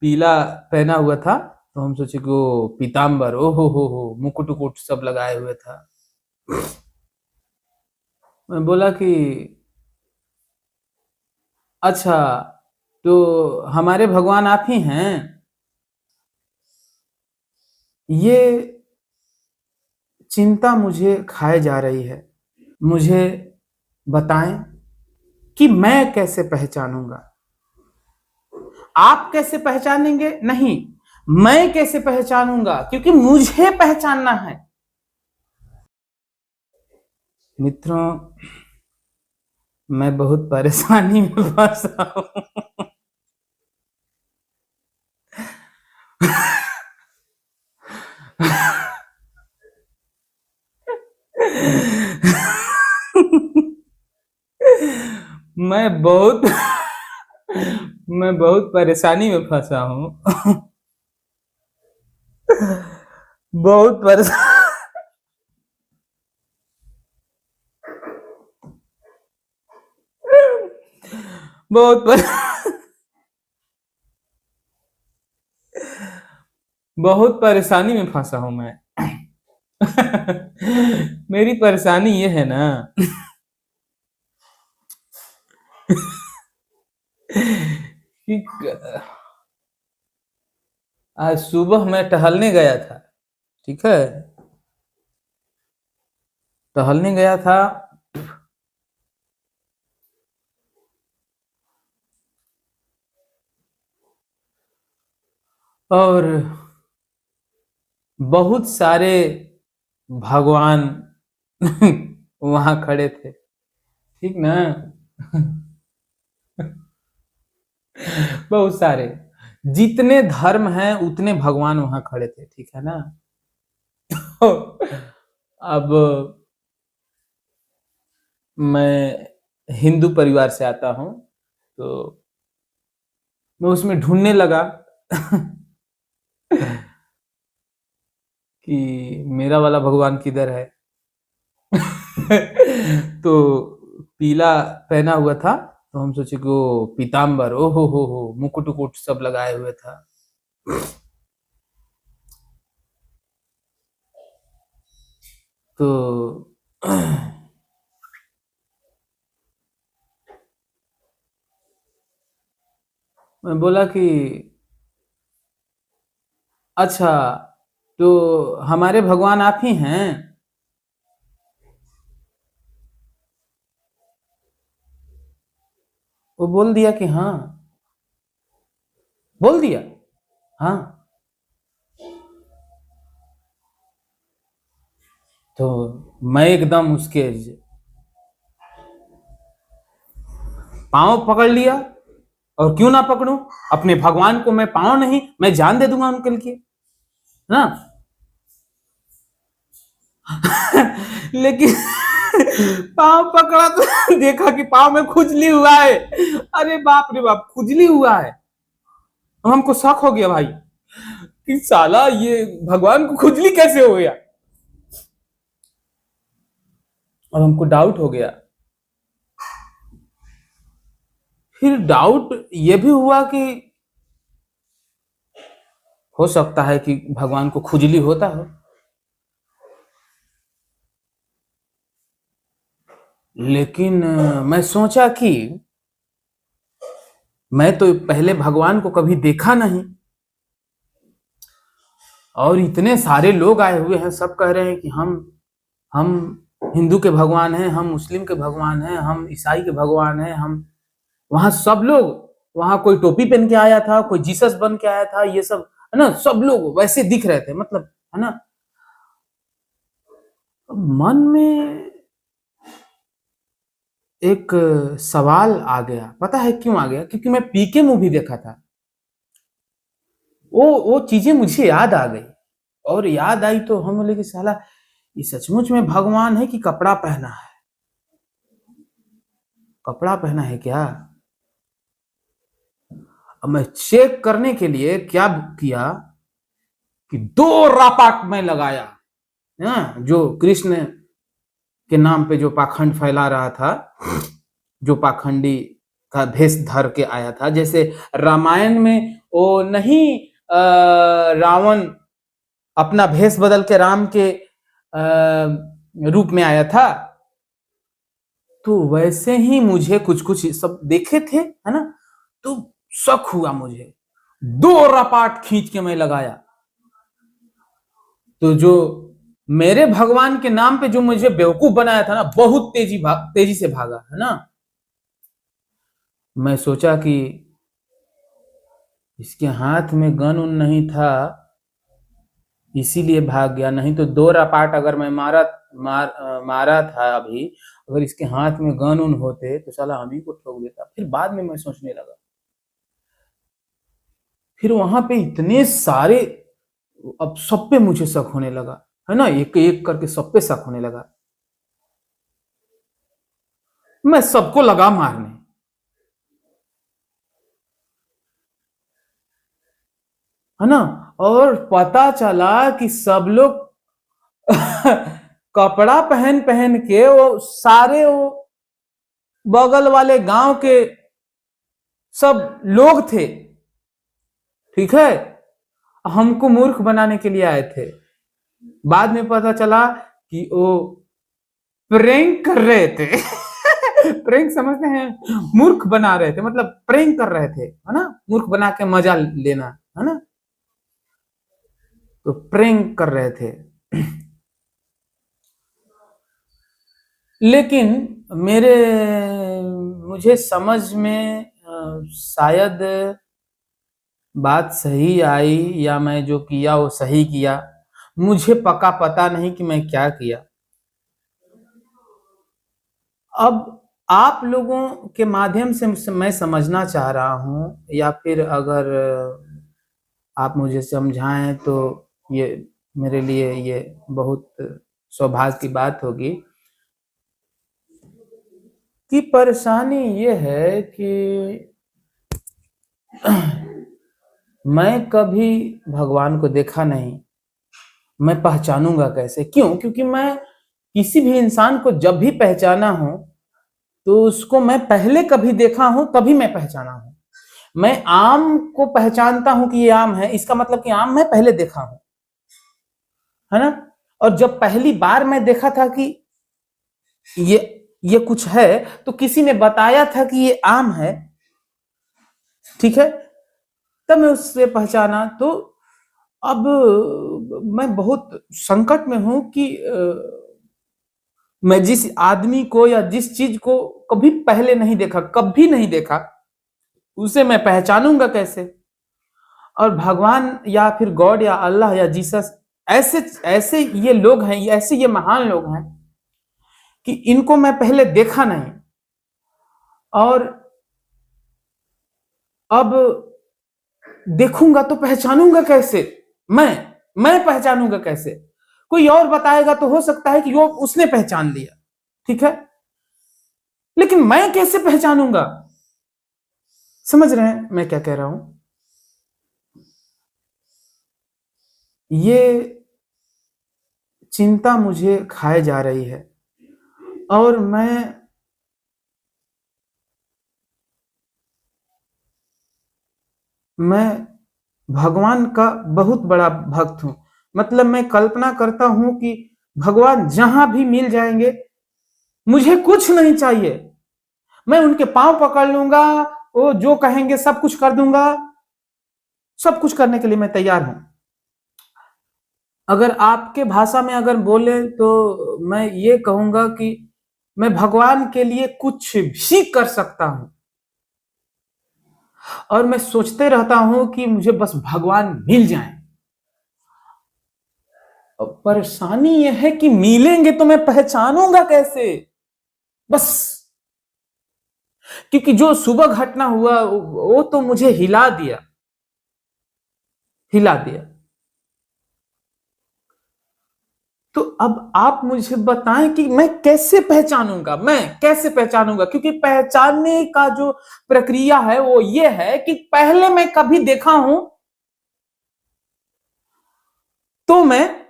पीला पहना हुआ था, तो हम सोचे कि वो पीताम्बर, ओ हो, मुकुट उकुट सब लगाए हुए था। मैं बोला कि अच्छा, तो हमारे भगवान आप ही हैं? ये चिंता मुझे खाए जा रही है। मुझे बताएं कि मैं कैसे पहचानूंगा? आप कैसे पहचानेंगे? नहीं, मैं कैसे पहचानूंगा, क्योंकि मुझे पहचानना है। मित्रों, मैं बहुत परेशानी में फंसा हूं। मैं बहुत मैं बहुत परेशानी में फंसा हूं। बहुत परेशान, बहुत बहुत परेशानी में फंसा हूं मैं। मेरी परेशानी ये है ना कि आज सुबह मैं टहलने गया था, ठीक है, टहलने गया था। और बहुत सारे भगवान वहां खड़े थे, ठीक ना। बहुत सारे, जितने धर्म हैं उतने भगवान वहां खड़े थे, ठीक है ना। अब मैं हिंदू परिवार से आता हूं, तो मैं उसमें ढूंढने लगा कि मेरा वाला भगवान किधर है। तो पीला पहना हुआ था, तो हम सोचे कि वो पीताम्बर, ओ हो, मुकुट उकुट सब लगाए हुए था। तो मैं बोला कि अच्छा, तो हमारे भगवान आप ही हैं? वो बोल दिया कि हाँ, बोल दिया हाँ। तो मैं एकदम उसके पांव पकड़ लिया, और क्यों ना पकड़ूं, अपने भगवान को मैं पांव नहीं, मैं जान दे दूंगा उनके लिए ना। लेकिन पांव पकड़ा तो देखा कि पांव में खुजली हुआ है। अरे बाप रे बाप, खुजली हुआ है। हमको शक हो गया भाई कि साला ये भगवान को खुजली कैसे हो गया, और हमको डाउट हो गया। फिर डाउट ये भी हुआ कि हो सकता है कि भगवान को खुजली होता हो। लेकिन मैं सोचा कि मैं तो पहले भगवान को कभी देखा नहीं, और इतने सारे लोग आए हुए हैं, सब कह रहे हैं कि हम हिंदू के भगवान हैं, हम मुस्लिम के भगवान हैं, हम ईसाई के भगवान हैं। हम वहां सब लोग, वहां कोई टोपी पहन के आया था, कोई जीसस बन के आया था, ये सब है ना, सब लोग वैसे दिख रहे थे, मतलब है ना। मन में एक सवाल आ गया, पता है क्यों आ गया? क्योंकि मैं पीके मूवी देखा था। वो चीजें मुझे याद आ गई, और याद आई तो हम बोले कि साला ये सचमुच में भगवान है कि कपड़ा पहना है? कपड़ा पहना है क्या? अब मैं चेक करने के लिए क्या किया कि 2 रापाक में लगाया, जो कृष्ण के नाम पे जो पाखंड फैला रहा था, जो पाखंडी का भेष धर के आया था। जैसे रामायण में वो नहीं रावण अपना भेष बदल के राम के रूप में आया था, तो वैसे ही मुझे कुछ कुछ सब देखे थे, है ना, तो शक हुआ मुझे, 2 रपाट खींच के मैं लगाया। तो जो मेरे भगवान के नाम पे जो मुझे बेवकूफ बनाया था ना, बहुत तेजी से भागा, है ना। मैं सोचा कि इसके हाथ में गन उन नहीं था, इसीलिए भाग गया, नहीं तो 2 रपाट अगर मैं मारा था अभी, अगर इसके हाथ में गन उन होते तो साला हम ही को ठोक देता। फिर बाद में मैं सोचने लगा, फिर वहां पे इतने सारे, अब सब पे मुझे शक होने लगा, है ना, एक एक करके सब पे शक होने लगा। मैं सबको लगा मारने, है ना, और पता चला कि सब लोग कपड़ा पहन पहन के वो सारे वो बगल वाले गांव के सब लोग थे, ठीक है, हमको मूर्ख बनाने के लिए आए थे। बाद में पता चला कि वो प्रैंक कर रहे थे। प्रैंक समझते हैं, मूर्ख बना रहे थे, मतलब प्रैंक कर रहे थे, है ना, मूर्ख बना के मजा लेना, है ना, तो प्रैंक कर रहे थे। लेकिन मुझे समझ में शायद बात सही आई, या मैं जो किया वो सही किया, मुझे पक्का पता नहीं कि मैं क्या किया। अब आप लोगों के माध्यम से मैं समझना चाह रहा हूं, या फिर अगर आप मुझे समझाएं तो ये मेरे लिए ये बहुत सौभाग्य की बात होगी। कि परेशानी ये है कि मैं कभी भगवान को देखा नहीं, मैं पहचानूंगा कैसे? क्यों? क्योंकि मैं किसी भी इंसान को जब भी पहचाना हूं तो उसको मैं पहले कभी देखा हूं, तभी मैं पहचाना हूं। मैं आम को पहचानता हूं कि ये आम है, इसका मतलब कि आम मैं पहले देखा हूं, है ना। और जब पहली बार मैं देखा था कि ये कुछ है, तो किसी ने बताया था कि ये आम है, ठीक है, तब मैं उससे पहचाना। तो अब मैं बहुत संकट में हूं कि मैं जिस आदमी को या जिस चीज को कभी पहले नहीं देखा, कभी नहीं देखा, उसे मैं पहचानूंगा कैसे? और भगवान या फिर गॉड या अल्लाह या जीसस, ऐसे ऐसे ये लोग हैं, ऐसे ये महान लोग हैं कि इनको मैं पहले देखा नहीं, और अब देखूंगा तो पहचानूंगा कैसे? मैं पहचानूंगा कैसे? कोई और बताएगा तो हो सकता है कि वो उसने पहचान लिया, ठीक है, लेकिन मैं कैसे पहचानूंगा? समझ रहे हैं मैं क्या कह रहा हूं? ये चिंता मुझे खाए जा रही है, और मैं भगवान का बहुत बड़ा भक्त हूं। मतलब मैं कल्पना करता हूं कि भगवान जहां भी मिल जाएंगे, मुझे कुछ नहीं चाहिए, मैं उनके पांव पकड़ लूंगा, वो जो कहेंगे सब कुछ कर दूंगा, सब कुछ करने के लिए मैं तैयार हूं। अगर आपके भाषा में अगर बोले तो मैं ये कहूंगा कि मैं भगवान के लिए कुछ भी कर सकता हूं, और मैं सोचते रहता हूं कि मुझे बस भगवान मिल जाए। परेशानी यह है कि मिलेंगे तो मैं पहचानूंगा कैसे? बस, क्योंकि जो सुबह घटना हुआ वो तो मुझे हिला दिया, हिला दिया। तो अब आप मुझे बताएं कि मैं कैसे पहचानूंगा, मैं कैसे पहचानूंगा? क्योंकि पहचानने का जो प्रक्रिया है वो ये है कि पहले मैं कभी देखा हूं तो मैं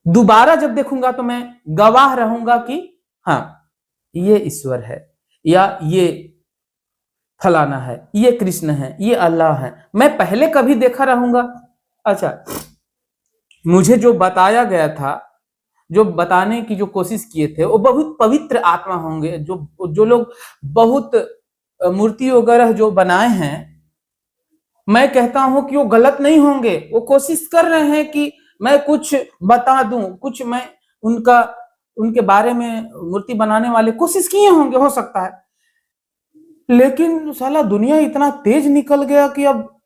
दोबारा जब देखूंगा तो मैं गवाह रहूंगा कि हाँ, ये ईश्वर है, या ये फलाना है, ये कृष्ण है, ये अल्लाह है, मैं पहले कभी देखा रहूंगा? अच्छा, मुझे जो बताया गया था, जो बताने की जो कोशिश किए थे, वो बहुत पवित्र आत्मा होंगे, जो लोग बहुत मूर्ति वगैरह जो बनाए हैं, मैं कहता हूं कि वो गलत नहीं होंगे। वो कोशिश कर रहे हैं कि मैं कुछ बता दूं, कुछ मैं उनके बारे में, मूर्ति बनाने वाले कोशिश किए होंगे, हो सकता है। लेकिन साला दुनिया इतना तेज निकल गया कि अब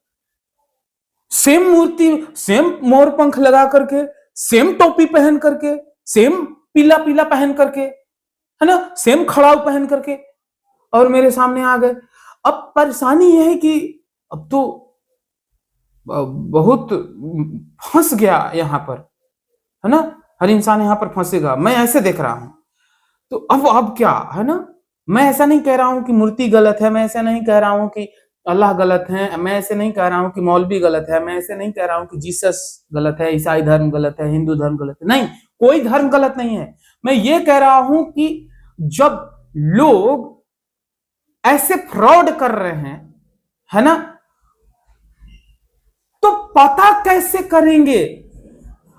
सेम मूर्ति, सेम मोर पंख लगा करके, सेम टोपी पहन करके, सेम पीला पीला पहन करके, है ना, सेम खड़ाऊ पहन करके, और मेरे सामने आ गए। अब परेशानी यह है कि अब तो बहुत फंस गया यहां पर, है ना, हर इंसान यहां पर फंसेगा, मैं ऐसे देख रहा हूं। तो अब क्या है ना, मैं ऐसा नहीं कह रहा हूं कि मूर्ति गलत है, मैं ऐसा नहीं कह रहा हूं कि अल्लाह गलत है, मैं ऐसे नहीं कह रहा हूं कि मौलवी गलत है, मैं ऐसे नहीं कह रहा हूं कि जीसस गलत है, ईसाई धर्म गलत है, हिंदू धर्म गलत है, नहीं, कोई धर्म गलत नहीं है। मैं ये कह रहा हूं कि जब लोग ऐसे फ्रॉड कर रहे हैं, है ना, तो पता कैसे करेंगे?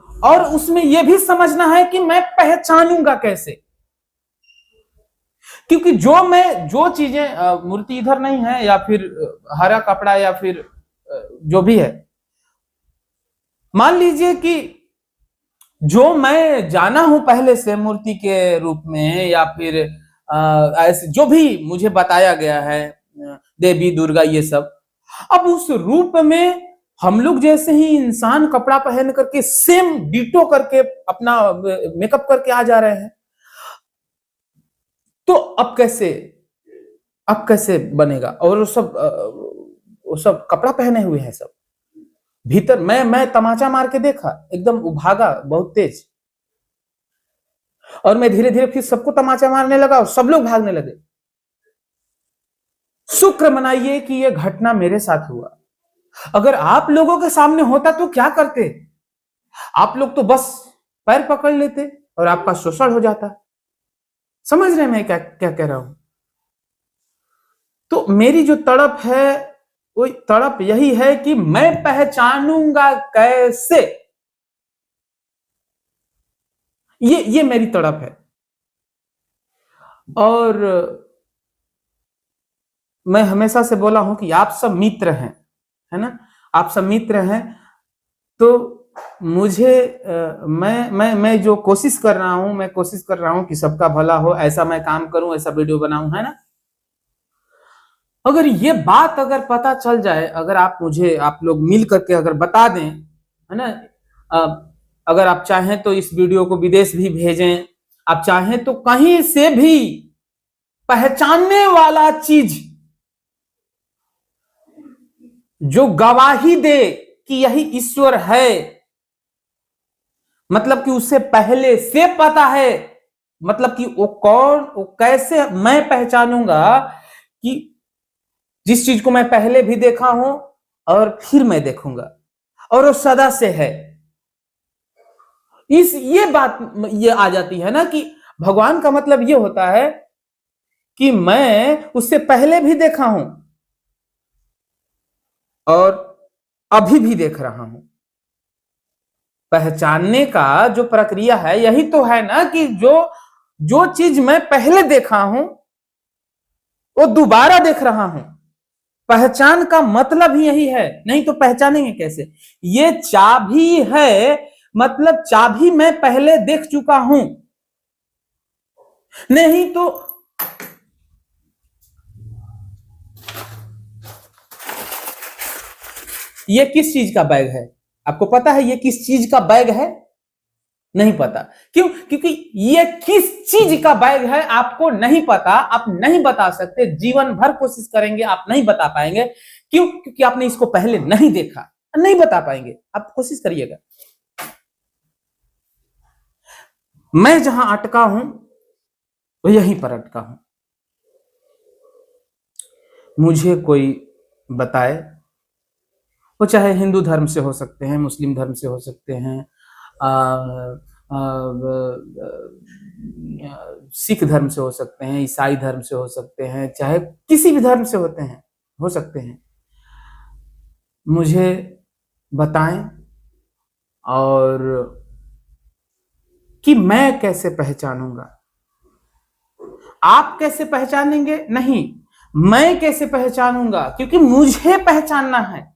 और उसमें यह भी समझना है कि मैं पहचानूंगा कैसे, क्योंकि जो चीजें, मूर्ति इधर नहीं है, या फिर हरा कपड़ा, या फिर जो भी है, मान लीजिए कि जो मैं जाना हूं पहले से मूर्ति के रूप में, या फिर ऐसे जो भी मुझे बताया गया है, देवी दुर्गा ये सब, अब उस रूप में हम लोग जैसे ही इंसान कपड़ा पहन करके सेम डिटो करके अपना मेकअप करके आ जा रहे हैं, तो अब कैसे बनेगा? और वो सब कपड़ा पहने हुए हैं सब, भीतर मैं तमाचा मार के देखा, एकदम भागा बहुत तेज, और मैं धीरे धीरे फिर सबको तमाचा मारने लगा और सब लोग भागने लगे। शुक्र मनाइए कि यह घटना मेरे साथ हुआ। अगर आप लोगों के सामने होता तो क्या करते? आप लोग तो बस पैर पकड़ लेते और आपका शोषण हो जाता। समझ रहे हैं मैं क्या क्या कह रहा हूं? तो मेरी जो तड़प है, वो तड़प यही है कि मैं पहचानूंगा कैसे, ये मेरी तड़प है। और मैं हमेशा से बोला हूं कि आप सब मित्र हैं, है ना, आप सब मित्र हैं। तो मुझे मैं जो कोशिश कर रहा हूं, मैं कोशिश कर रहा हूं कि सबका भला हो, ऐसा मैं काम करूं, ऐसा वीडियो बनाऊं, है ना। अगर ये बात अगर पता चल जाए, अगर आप लोग मिल करके अगर बता दें, है ना, अगर आप चाहें तो इस वीडियो को विदेश भी भेजें, आप चाहें तो कहीं से भी पहचानने वाला चीज जो गवाही दे कि यही ईश्वर है, मतलब कि उससे पहले से पता है, मतलब कि वो कौन, वो कैसे मैं पहचानूंगा कि जिस चीज को मैं पहले भी देखा हूं और फिर मैं देखूंगा, और वो सदा से है। ये बात ये आ जाती है ना कि भगवान का मतलब ये होता है कि मैं उससे पहले भी देखा हूं और अभी भी देख रहा हूं। पहचानने का जो प्रक्रिया है यही तो है ना, कि जो चीज मैं पहले देखा हूं वो दोबारा देख रहा हूं। पहचान का मतलब ही यही है, नहीं तो पहचानेंगे कैसे? ये चाबी है, मतलब चाबी मैं पहले देख चुका हूं, नहीं तो ये किस चीज का बैग है? आपको पता है ये किस चीज का बैग है? नहीं पता। क्यों? क्योंकि ये किस चीज का बैग है आपको नहीं पता, आप नहीं बता सकते, जीवन भर कोशिश करेंगे आप नहीं बता पाएंगे। क्यों? क्योंकि आपने इसको पहले नहीं देखा, नहीं बता पाएंगे। आप कोशिश करिएगा। मैं जहां अटका हूं वो यहीं पर अटका हूं। मुझे कोई बताए, वो चाहे हिंदू धर्म से हो सकते हैं, मुस्लिम धर्म से हो सकते हैं, सिख धर्म से हो सकते हैं, ईसाई धर्म से हो सकते हैं, चाहे किसी भी धर्म से होते हैं, हो सकते हैं, मुझे बताएं और कि मैं कैसे पहचानूंगा। आप कैसे पहचानेंगे? नहीं, मैं कैसे पहचानूंगा, क्योंकि मुझे पहचानना है।